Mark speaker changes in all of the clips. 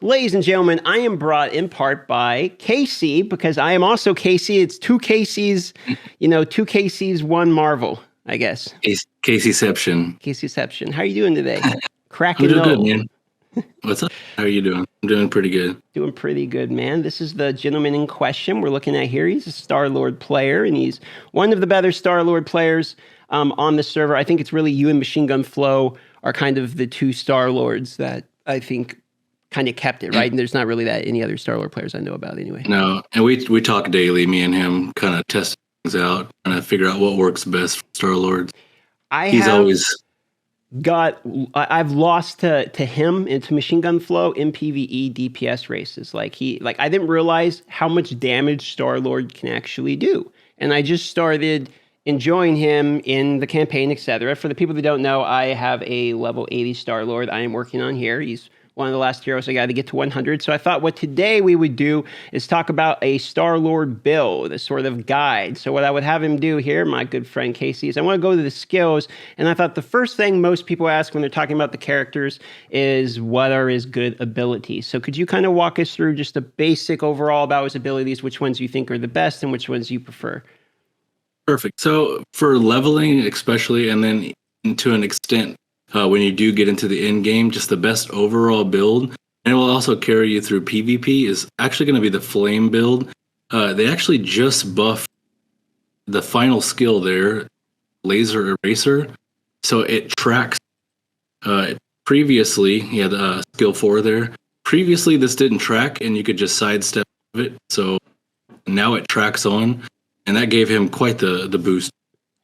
Speaker 1: Ladies and gentlemen, I am brought in part by Casey because I am also Casey. It's two Caseys, two Caseys, one Marvel, I guess.
Speaker 2: Caseyception.
Speaker 1: Caseyception. How are you doing today?
Speaker 2: I'm doing good, man. What's up? How are you doing? I'm doing pretty good.
Speaker 1: Doing pretty good, man. This is the gentleman in question we're looking at here. He's a Starlord player, and he's one of the better Starlord players on the server. I think it's really you and Machine Gun Flow are kind of the two Starlords that I think kind of kept it, right? And there's not really that any other Starlord players I know about anyway.
Speaker 2: No, and we talk daily, me and him, kind of test things out, trying to figure out what works best for Starlord.
Speaker 1: I've lost to him and to Machine Gun Flow in PvE DPS races. I didn't realize how much damage Starlord can actually do. And I just started enjoying him in the campaign, etc. For the people that don't know, I have a level 80 Starlord I am working on here. He's one of the last heroes I got to get to 100. So I thought what today we would do is talk about a Starlord build, a sort of guide. So what I would have him do here, my good friend Casey, is I want to go to the skills. And I thought the first thing most people ask when they're talking about the characters is what are his good abilities. So could you kind of walk us through just a basic overall about his abilities, which ones you think are the best and which ones you prefer?
Speaker 2: Perfect. So for leveling especially, and then to an extent, when you do get into the end game, just the best overall build, and it will also carry you through PvP, is actually going to be the Flame build. They actually just buffed the final skill there, Laser Eraser, so it tracks. Previously, he had skill 4 there. Previously, this didn't track, and you could just sidestep it. So now it tracks on, and that gave him quite the boost.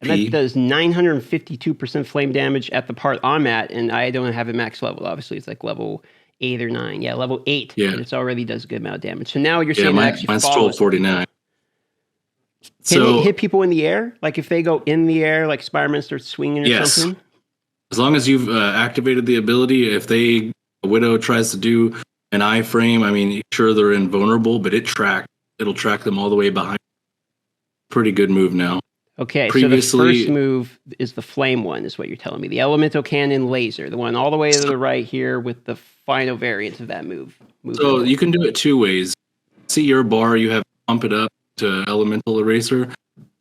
Speaker 1: And that does 952% flame damage at the part I'm at, and I don't have it max level. Obviously, it's like level 8 or 9. Yeah, level 8.
Speaker 2: Yeah.
Speaker 1: And it already does a good amount of damage. So now you're saying
Speaker 2: mine's 1249.
Speaker 1: Can it hit people in the air? Like if they go in the air, like Spider-Man starts swinging or something?
Speaker 2: As long as you've activated the ability, if a Widow tries to do an iframe, I mean, sure, they're invulnerable, but it'll track them all the way behind. Pretty good move now.
Speaker 1: Okay, so the first move is the flame one, is what you're telling me. The elemental cannon laser, the one all the way to the right here with the final variant of that move.
Speaker 2: So you can do it two ways. See your bar, you have pump it up to elemental eraser.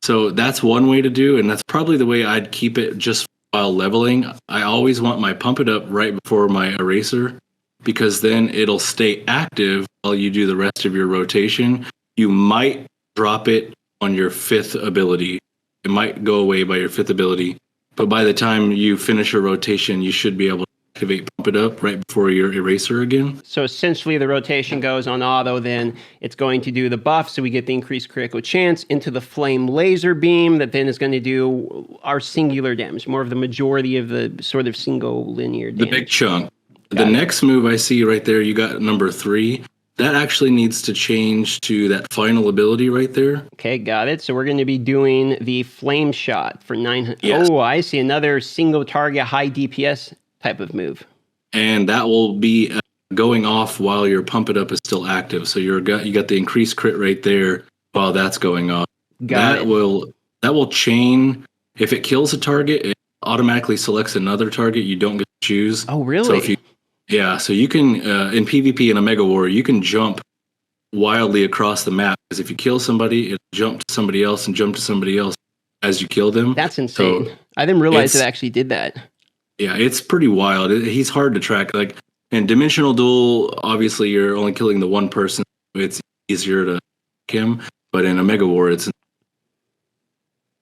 Speaker 2: So that's one way to do, and that's probably the way I'd keep it just while leveling. I always want my pump it up right before my eraser, because then it'll stay active while you do the rest of your rotation. You might drop it on your 5th ability. It might go away by your 5th ability, but by the time you finish your rotation, you should be able to activate Pump It Up right before your eraser again.
Speaker 1: So essentially the rotation goes on auto, then it's going to do the buff, so we get the increased critical chance into the flame laser beam that then is going to do our singular damage, more of the majority of the sort of single linear damage.
Speaker 2: The big chunk. The next move I see right there, you got number 3. That actually needs to change to that final ability right there.
Speaker 1: Okay, got it. So we're going to be doing the flame shot for 900.
Speaker 2: Yes.
Speaker 1: Oh, I see, another single target high DPS type of move.
Speaker 2: And that will be going off while your pump it up is still active. So you got the increased crit right there while that's going on. That will chain. If it kills a target, it automatically selects another target. You don't get to choose.
Speaker 1: Oh, really?
Speaker 2: So if you so you can, in PvP in a Mega War, you can jump wildly across the map, because if you kill somebody, it'll jump to somebody else and jump to somebody else as you kill them.
Speaker 1: That's insane. So I didn't realize it actually did that.
Speaker 2: Yeah, it's pretty wild. He's hard to track. Like in Dimensional Duel, obviously you're only killing the one person. It's easier to kill him, but in a Mega War, it's...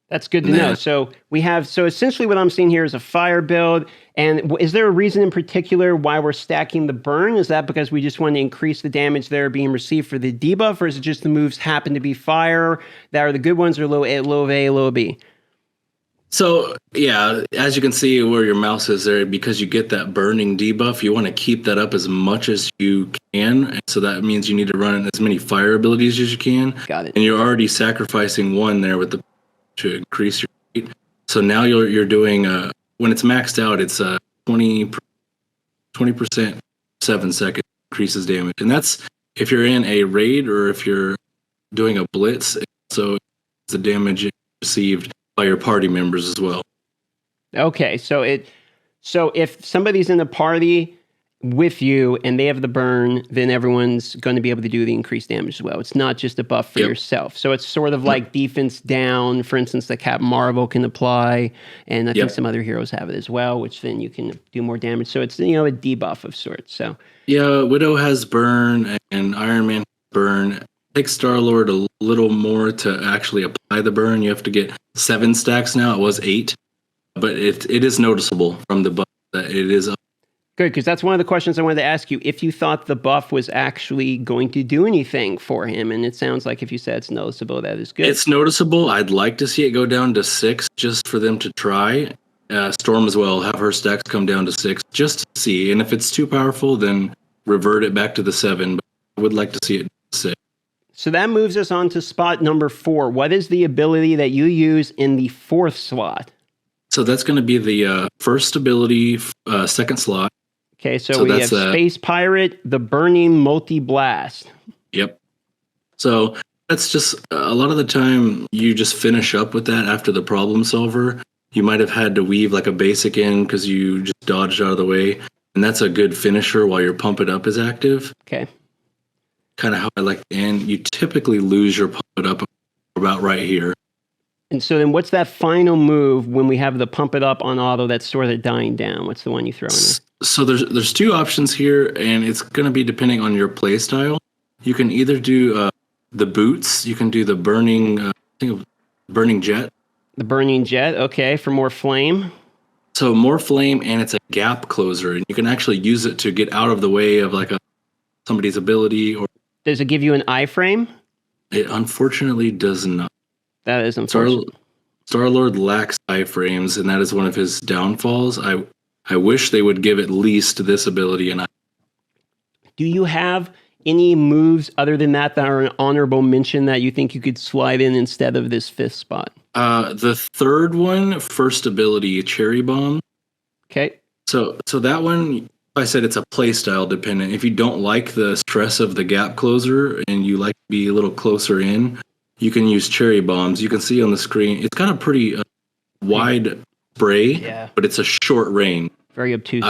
Speaker 1: That's good to know. So essentially what I'm seeing here is a fire build. And is there a reason in particular why we're stacking the burn? Is that because we just want to increase the damage that are being received for the debuff, or is it just the moves happen to be fire that are the good ones, or low A, low B?
Speaker 2: So yeah, as you can see where your mouse is there, because you get that burning debuff, you want to keep that up as much as you can. And so that means you need to run as many fire abilities as you can.
Speaker 1: Got it.
Speaker 2: And you're already sacrificing one there with the to increase your rate. So now you're doing when it's maxed out, it's 20% 7 seconds increases damage, and that's if you're in a raid or if you're doing a blitz. So it's the damage received by your party members as well.
Speaker 1: Okay, so if somebody's in a party with you and they have the burn, then everyone's going to be able to do the increased damage as well. It's not just a buff for yourself. So it's sort of like defense down. For instance, the Captain Marvel can apply, and I think some other heroes have it as well, which then you can do more damage. So it's, you know, a debuff of sorts. So
Speaker 2: yeah, Widow has burn and Iron Man has burn. It takes Starlord a little more to actually apply the burn. You have to get 7 stacks now. It was 8, but it is noticeable from the buff that it is up.
Speaker 1: Good, because that's one of the questions I wanted to ask you. If you thought the buff was actually going to do anything for him, and it sounds like if you said it's noticeable, that is good.
Speaker 2: It's noticeable. I'd like to see it go down to 6 just for them to try. Storm as well, have her stacks come down to 6 just to see. And if it's too powerful, then revert it back to the 7. But I would like to see it 6.
Speaker 1: So that moves us on to spot number 4. What is the ability that you use in the 4th slot?
Speaker 2: So that's going to be the first ability, 2nd slot.
Speaker 1: Okay, so we have Space Pirate, the Burning Multi-Blast.
Speaker 2: Yep. So that's just a lot of the time you just finish up with that after the problem solver. You might have had to weave like a basic in because you just dodged out of the way. And that's a good finisher while your Pump It Up is active.
Speaker 1: Okay.
Speaker 2: Kind of how I like to end. You typically lose your Pump It Up about right here.
Speaker 1: And so then what's that final move when we have the Pump It Up on auto that's sort of dying down? What's the one you throw in there?
Speaker 2: So there's 2 options here, and it's going to be depending on your play style. You can either do the boots. You can do the burning jet.
Speaker 1: The burning jet, okay, for more flame.
Speaker 2: So more flame, and it's a gap closer, and you can actually use it to get out of the way of like somebody's ability. Or
Speaker 1: does it give you an iframe?
Speaker 2: It unfortunately does not.
Speaker 1: That is unfortunate.
Speaker 2: Starlord lacks iframes, and that is one of his downfalls. I wish they would give at least this ability an.
Speaker 1: Do you have any moves other than that are an honorable mention that you think you could slide in instead of this 5th spot?
Speaker 2: The 3rd one, first ability, Cherry Bomb.
Speaker 1: Okay.
Speaker 2: So that one, I said it's a play style dependent. If you don't like the stress of the gap closer and you like to be a little closer in, you can use Cherry Bombs. You can see on the screen, it's got a pretty wide spray, but it's a short range.
Speaker 1: Very obtuse.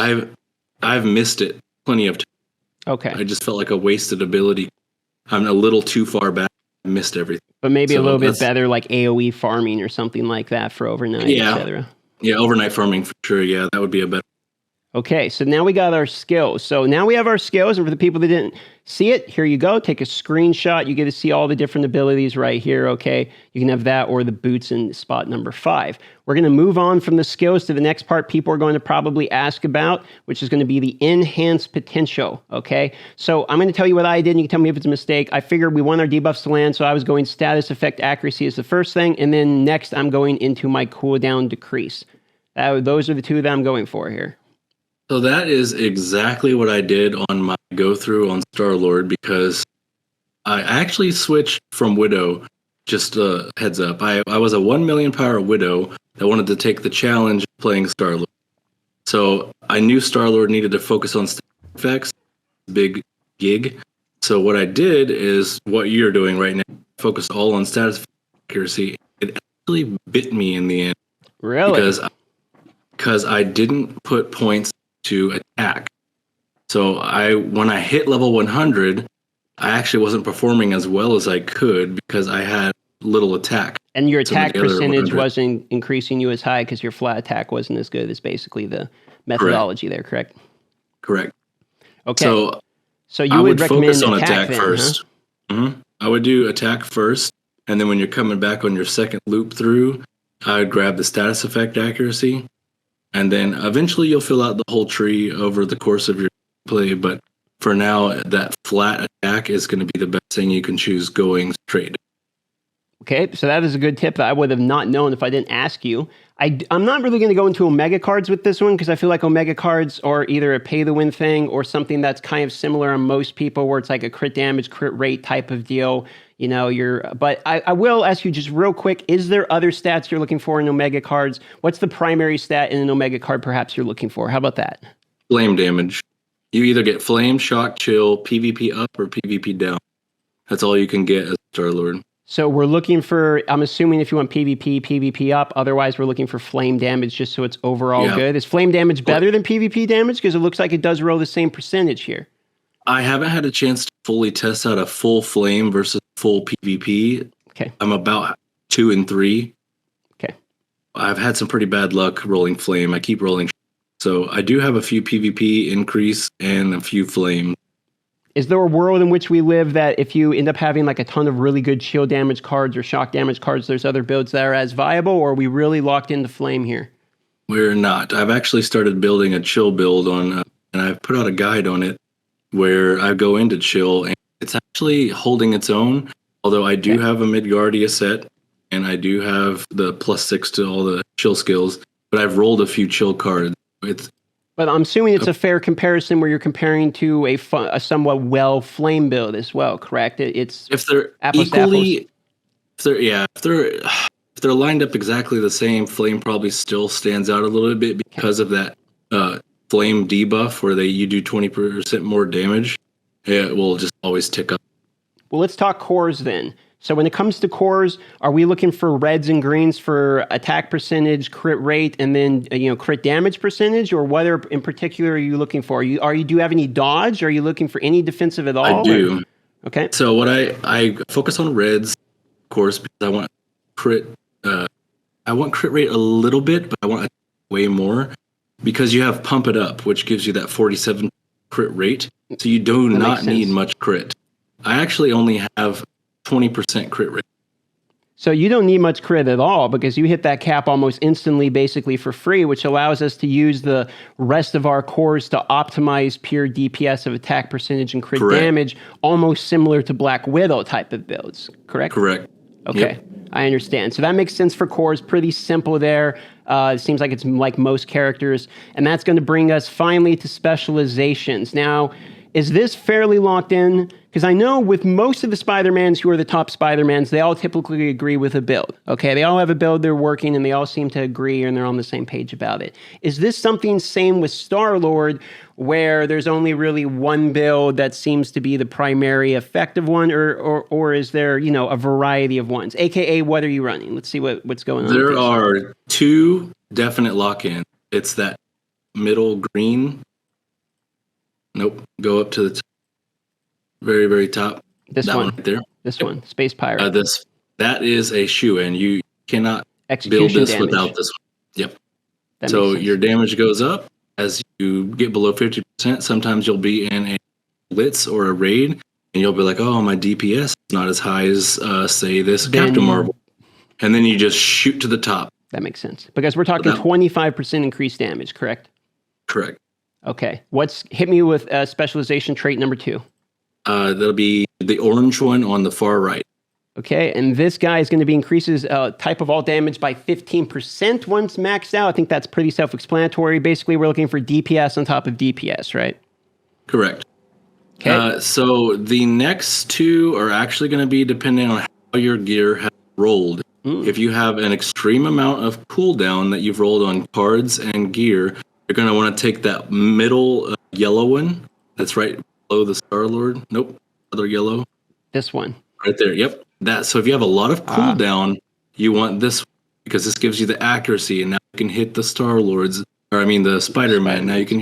Speaker 2: I've missed it plenty of times.
Speaker 1: Okay.
Speaker 2: I just felt like a wasted ability. I'm a little too far back. I missed everything.
Speaker 1: But maybe a little bit better, like AoE farming or something like that for overnight, etc.
Speaker 2: Yeah, overnight farming for sure. Yeah, that would be a better.
Speaker 1: Okay, so now we got our skills. So now we have our skills, and for the people that didn't see it, here you go. Take a screenshot. You get to see all the different abilities right here, okay? You can have that or the boots in spot number 5. We're going to move on from the skills to the next part people are going to probably ask about, which is going to be the enhanced potential, okay? So I'm going to tell you what I did, and you can tell me if it's a mistake. I figured we want our debuffs to land, so I was going status effect accuracy as the first thing, and then next I'm going into my cooldown decrease. Those are the 2 that I'm going for here.
Speaker 2: So that is exactly what I did on my go-through on Starlord, because I actually switched from Widow, just a heads up. I was a 1 million power Widow that wanted to take the challenge of playing Starlord. So I knew Starlord needed to focus on stat effects, big gig. So what I did is what you're doing right now, focus all on status accuracy. It actually bit me in the end.
Speaker 1: Really?
Speaker 2: Because I didn't put points to attack. So when I hit level 100, I actually wasn't performing as well as I could because I had little attack.
Speaker 1: And your attack percentage wasn't increasing you as high because your flat attack wasn't as good, is basically the methodology there, correct?
Speaker 2: Correct.
Speaker 1: Okay. So you would recommend
Speaker 2: focus on attack
Speaker 1: then,
Speaker 2: first. Huh? Mm-hmm. I would do attack first, and then when you're coming back on your second loop through, I would grab the status effect accuracy. And then eventually you'll fill out the whole tree over the course of your play. But for now, that flat attack is going to be the best thing you can choose going straight.
Speaker 1: Okay, so that is a good tip that I would have not known if I didn't ask you. I'm not really going to go into Omega cards with this one because I feel like Omega cards are either a pay-to-win thing or something that's kind of similar on most people where it's like a crit damage, crit rate type of deal. You know, but I will ask you just real quick, is there other stats you're looking for in Omega cards? What's the primary stat in an Omega card perhaps you're looking for? How about that?
Speaker 2: Flame damage. You either get flame, shock, chill, PvP up, or PvP down. That's all you can get as Starlord.
Speaker 1: So we're looking for, I'm assuming if you want PvP, PvP up. Otherwise, we're looking for flame damage just so it's overall
Speaker 2: Yeah.
Speaker 1: good. Is flame damage
Speaker 2: But
Speaker 1: better than PvP damage? Because it looks like it does roll the same percentage here.
Speaker 2: I haven't had a chance to fully test out a full flame versus full PvP.
Speaker 1: Okay.
Speaker 2: I'm about 2 and 3.
Speaker 1: Okay.
Speaker 2: I've had some pretty bad luck rolling flame. I keep rolling. So I do have a few PvP increase and a few flame.
Speaker 1: Is there a world in which we live that if you end up having like a ton of really good shield damage cards or shock damage cards, there's other builds that are as viable, or are we really locked into flame here?
Speaker 2: We're not. I've actually started building a chill build on, and I've put out a guide on it where I go into chill, and it's actually holding its own. Although I do have a Midgardia set, and I do have the +6 to all the chill skills, but I've rolled a few chill cards.
Speaker 1: But I'm assuming it's a fair comparison where you're comparing to a somewhat well flame build as well, correct? It's
Speaker 2: if they're
Speaker 1: apples
Speaker 2: equally, if they're lined up exactly the same, flame probably still stands out a little bit because of that flame debuff where you do 20% more damage. It will just always tick up.
Speaker 1: Well, let's talk cores then. So when it comes to cores, are we looking for reds and greens for attack percentage, crit rate, and then crit damage percentage, or what in particular are you looking for? Do you have any dodge? Are you looking for any defensive at all?
Speaker 2: I do.
Speaker 1: Okay.
Speaker 2: So what I focus on reds, of course, because I want crit. I want crit rate a little bit, but I want way more because you have pump it up, which gives you that 47 crit rate. So you do not need much crit. I actually only have 20% crit rate.
Speaker 1: So you don't need much crit at all because you hit that cap almost instantly, basically for free, which allows us to use the rest of our cores to optimize pure DPS of attack percentage and crit damage, almost similar to Black Widow type of builds, correct?
Speaker 2: Correct.
Speaker 1: Okay,
Speaker 2: yep.
Speaker 1: I understand. So that makes sense for cores. Pretty simple there. It seems like it's like most characters. And that's going to bring us finally to specializations. Now, is this fairly locked in? Because I know with most of the Spider-Mans who are the top Spider-Mans, they all typically agree with a build. Okay, they all have a build they're working and they all seem to agree and they're on the same page about it. Is this something same with Starlord where there's only really one build that seems to be the primary effective one, or is there, a variety of ones? AKA, what are you running? Let's see what's going on.
Speaker 2: There are 2 definite lock-ins. It's that middle green. Nope. Go up to the very, very top.
Speaker 1: This
Speaker 2: that
Speaker 1: one
Speaker 2: right there.
Speaker 1: This one. Space Pirate.
Speaker 2: That is a shoe-in. You cannot
Speaker 1: Execution
Speaker 2: build this
Speaker 1: damage
Speaker 2: without this one. Yep.
Speaker 1: That
Speaker 2: so
Speaker 1: makes sense.
Speaker 2: Your damage goes up as you get below 50%. Sometimes you'll be in a blitz or a raid, and you'll be like, "Oh, my DPS is not as high as say this Captain Marvel," and then you just shoot to the top.
Speaker 1: That makes sense because we're talking 25% increased damage, correct?
Speaker 2: Correct.
Speaker 1: Okay. Hit me with specialization trait number 2.
Speaker 2: That'll be the orange one on the far right.
Speaker 1: Okay, and this guy is going to be increases type of all damage by 15% once maxed out. I think that's pretty self-explanatory. Basically, we're looking for DPS on top of DPS, right?
Speaker 2: Correct.
Speaker 1: Okay.
Speaker 2: So the next 2 are actually going to be depending on how your gear has rolled. If you have an extreme amount of cooldown that you've rolled on cards and gear, you're going to want to take that middle yellow one. That's right below the Starlord. Nope. Other yellow.
Speaker 1: This one.
Speaker 2: Right there. Yep. So if you have a lot of cooldown, you want this one because this gives you the accuracy, and now you can hit the Starlords, the Spider-Man. Now you can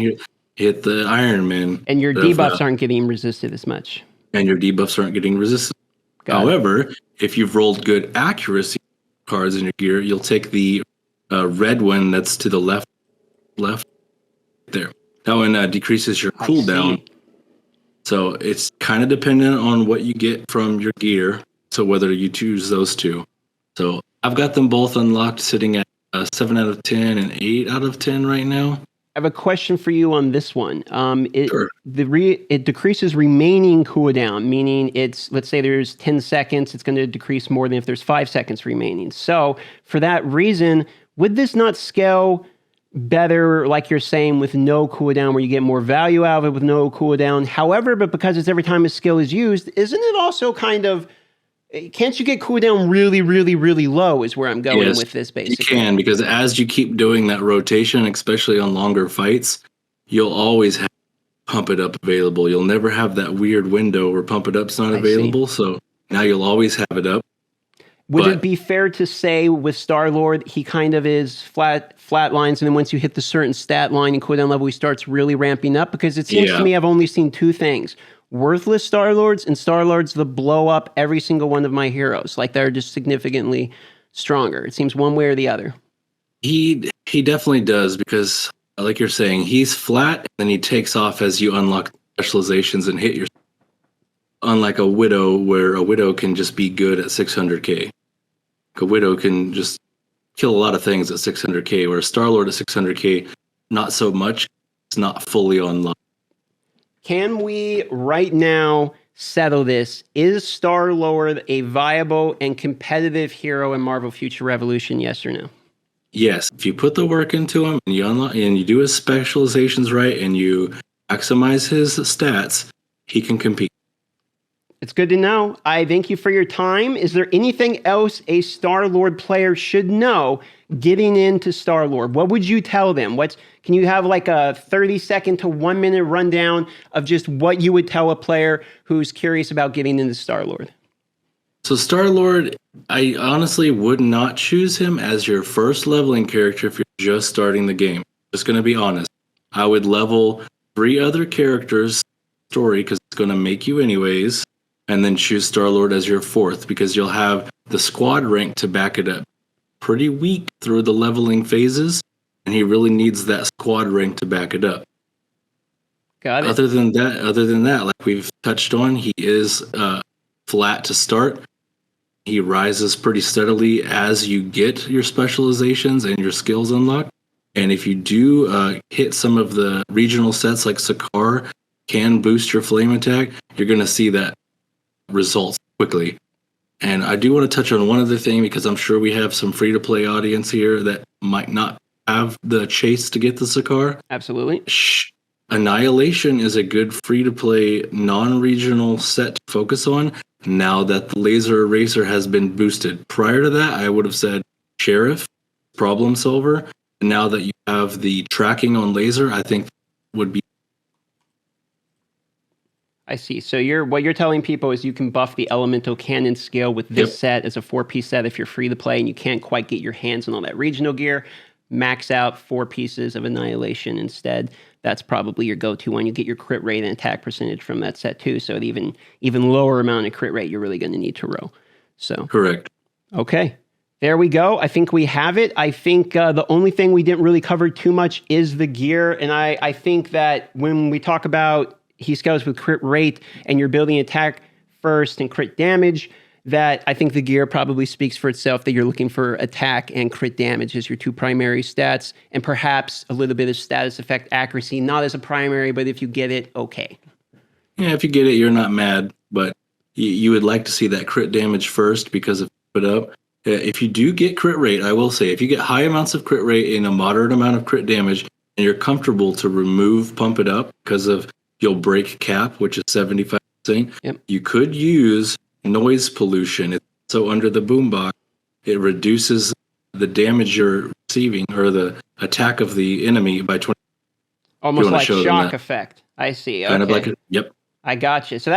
Speaker 2: hit the Iron Man.
Speaker 1: And your debuffs aren't getting resisted as much.
Speaker 2: And your debuffs aren't getting resisted. However, if you've rolled good accuracy cards in your gear, you'll take the red one that's to the left there. That one decreases your cooldown. So it's kind of dependent on what you get from your gear. So whether you choose those 2. So I've got them both unlocked, sitting at 7 out of 10 and 8 out of 10 right now.
Speaker 1: I have a question for you on this one.
Speaker 2: Sure.
Speaker 1: It decreases remaining cooldown, meaning let's say there's 10 seconds, it's going to decrease more than if there's 5 seconds remaining. So for that reason, would this not scale better, like you're saying, with no cooldown, where you get more value out of it with no cooldown? However, but because it's every time a skill is used, isn't it also kind of, can't you get cooldown really, really, really low is where I'm going with this, basically?
Speaker 2: You can, because as you keep doing that rotation, especially on longer fights, you'll always have Pump It Up available. You'll never have that weird window where Pump It Up's not available. So now you'll always have it up.
Speaker 1: Would it be fair to say with Starlord, he kind of is flat lines, and then once you hit the certain stat line and cooldown level, he starts really ramping up? Because it seems to me I've only seen two things. Worthless Starlords and Starlords that blow up every single one of my heroes. Like they're just significantly stronger. It seems one way or the other.
Speaker 2: He definitely does, because like you're saying, he's flat and then he takes off as you unlock specializations and hit your, unlike a Widow, where a Widow can just be good at 600k. A Widow can just kill a lot of things at 600k, where a Starlord at 600k, not so much. It's not fully unlocked.
Speaker 1: Can we right now settle this? Is Starlord a viable and competitive hero in Marvel Future Revolution? Yes or no?
Speaker 2: Yes, if you put the work into him and you unlock and you do his specializations right and you maximize his stats, he can compete.
Speaker 1: It's good to know. I thank you for your time. Is there anything else a Starlord player should know getting into Starlord? What would you tell them? Can you have like a 30-second to 1 minute rundown of just what you would tell a player who's curious about getting into Starlord?
Speaker 2: So Starlord, I honestly would not choose him as your first leveling character if you're just starting the game. Just going to be honest. I would level 3 other characters story, because it's going to make you anyways, and then choose Starlord as your 4th, because you'll have the squad rank to back it up. Pretty weak through the leveling phases, and he really needs that squad rank to back it up.
Speaker 1: Got it.
Speaker 2: Other than that, like we've touched on, he is flat to start. He rises pretty steadily as you get your specializations and your skills unlocked. And if you do hit some of the regional sets like Sakaar can boost your flame attack, you're going to see that results quickly. And I do want to touch on one other thing, because I'm sure we have some free-to-play audience here that might not have the chase to get the Sakaar.
Speaker 1: Absolutely.
Speaker 2: Annihilation is a good free-to-play non-regional set to focus on now that the laser eraser has been boosted. Prior to that, I would have said Sheriff, Problem Solver. And now that you have the tracking on laser, I think would be.
Speaker 1: I see. So what you're telling people is you can buff the elemental cannon skill with this set as a 4-piece set if you're free to play and you can't quite get your hands on all that regional gear. Max out 4 pieces of Annihilation instead. That's probably your go-to one. You get your crit rate and attack percentage from that set too. So even lower amount of crit rate, you're really going to need to row. So
Speaker 2: correct.
Speaker 1: Okay. There we go. I think we have it. I think the only thing we didn't really cover too much is the gear. And I think that when we talk about he scales with crit rate and you're building attack first and crit damage, that I think the gear probably speaks for itself, that you're looking for attack and crit damage as your 2 primary stats, and perhaps a little bit of status effect accuracy, not as a primary, but if you get it, okay.
Speaker 2: Yeah, if you get it, you're not mad, but you would like to see that crit damage first, because if you put up, if you do get crit rate, I will say, if you get high amounts of crit rate and a moderate amount of crit damage, and you're comfortable to pump it up, because of you'll break cap, which is 75%, you could use noise pollution. So under the boombox, it reduces the damage you're receiving or the attack of the enemy by 20.
Speaker 1: Almost like shock effect. I see.
Speaker 2: Kind of like it. Yep.
Speaker 1: I got you. So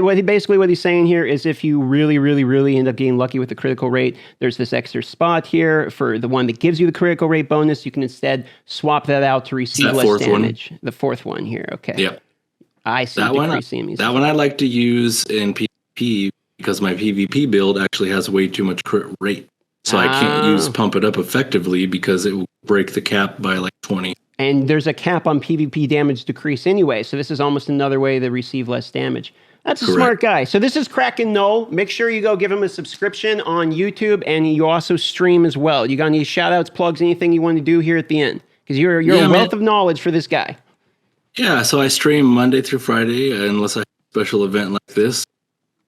Speaker 1: what he's saying here is if you really, really, really end up getting lucky with the critical rate, there's this extra spot here for the one that gives you the critical rate bonus. You can instead swap that out to receive less damage. The 4th one here. Okay.
Speaker 2: Yep.
Speaker 1: I see.
Speaker 2: That one I like to use in PvP, because my PvP build actually has way too much crit rate. So I can't pump it up effectively, because it will break the cap by like 20.
Speaker 1: And there's a cap on PvP damage decrease anyway, so this is almost another way to receive less damage. That's a smart guy. So this is Kraken Null. Make sure you go give him a subscription on YouTube, and you also stream as well. You got any shout-outs, plugs, anything you want to do here at the end? Because you're a wealth of knowledge for this guy.
Speaker 2: Yeah, so I stream Monday through Friday, unless I have a special event like this,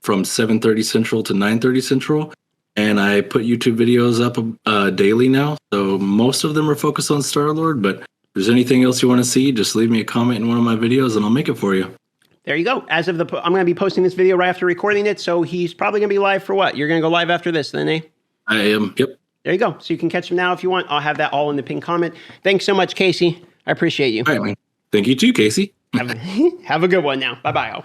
Speaker 2: from 7:30 Central to 9:30 Central. And I put YouTube videos up daily now. So most of them are focused on Starlord, but if there's anything else you want to see, just leave me a comment in one of my videos and I'll make it for you.
Speaker 1: There you go. I'm going to be posting this video right after recording it, so he's probably going to be live for what? You're going to go live after this then, eh?
Speaker 2: I am, yep.
Speaker 1: There you go. So you can catch him now if you want. I'll have that all in the pinned comment. Thanks so much, Casey. I appreciate you.
Speaker 2: All right, man. Thank you too, Casey.
Speaker 1: Have a good one now. Bye-bye, all.